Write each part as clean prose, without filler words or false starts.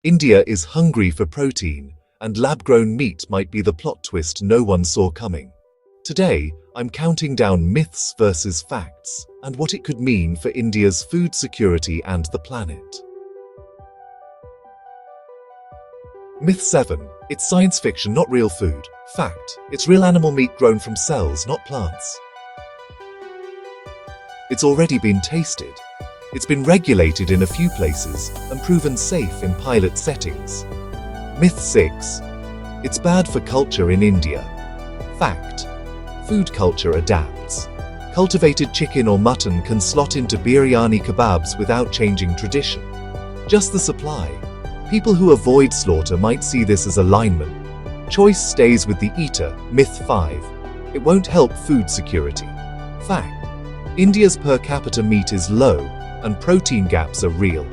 India is hungry for protein, and lab-grown meat might be the plot twist no one saw coming. Today, I'm counting down myths versus facts, and what it could mean for India's food security and the planet. Myth 7. It's science fiction, not real food. Fact. It's real animal meat grown from cells, not plants. It's already been tasted. It's been regulated in a few places and proven safe in pilot settings. Myth 6. It's bad for culture in India. Fact. Food culture adapts. Cultivated chicken or mutton can slot into biryani kebabs without changing tradition. Just the supply. People who avoid slaughter might see this as alignment. Choice stays with the eater. Myth 5. It won't help food security. Fact. India's per capita meat is low, and protein gaps are real.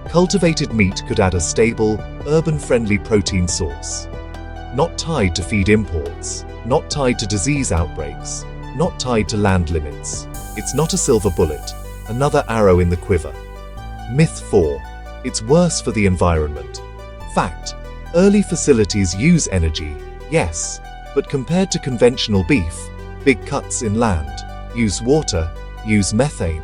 Cultivated meat could add a stable, urban-friendly protein source. Not tied to feed imports, not tied to disease outbreaks, not tied to land limits. It's not a silver bullet, another arrow in the quiver. Myth 4. It's worse for the environment. Fact. Early facilities use energy, yes, but compared to conventional beef, big cuts in land, use water, use methane.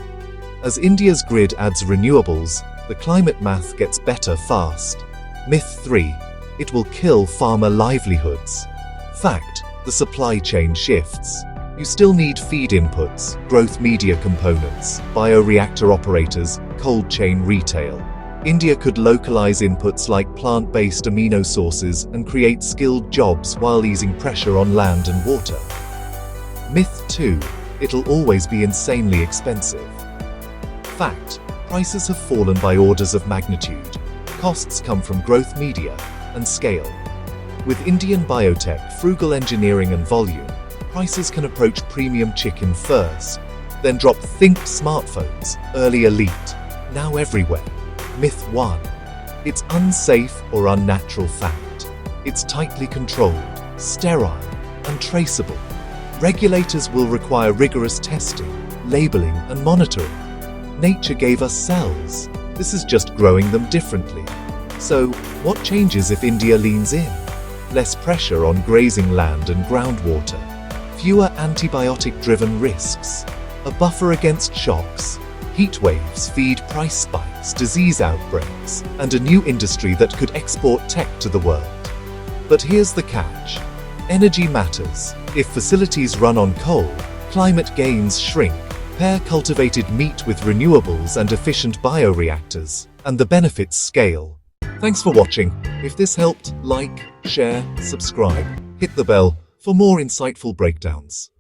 As India's grid adds renewables, the climate math gets better fast. Myth 3. It will kill farmer livelihoods. Fact. The supply chain shifts. You still need feed inputs, growth media components, bioreactor operators, cold chain retail. India could localize inputs like plant-based amino sources and create skilled jobs while easing pressure on land and water. Myth 2. It'll always be insanely expensive. Fact. Prices have fallen by orders of magnitude. Costs come from growth media and scale. With Indian biotech, frugal engineering and volume, prices can approach premium chicken first, then drop. Think smartphones, early elite, now everywhere. Myth 1. It's unsafe or unnatural. Fact. It's tightly controlled, sterile, and traceable. Regulators will require rigorous testing, labeling, and monitoring. Nature gave us cells. This is just growing them differently. So, what changes if India leans in? Less pressure on grazing land and groundwater. Fewer antibiotic-driven risks. A buffer against shocks. Heat waves feed price spikes, disease outbreaks, and a new industry that could export tech to the world. But here's the catch. Energy matters. If facilities run on coal, climate gains shrink. Pair cultivated meat with renewables and efficient bioreactors, and the benefits scale. Thanks for watching. If this helped, like, share, subscribe, hit the bell for more insightful breakdowns.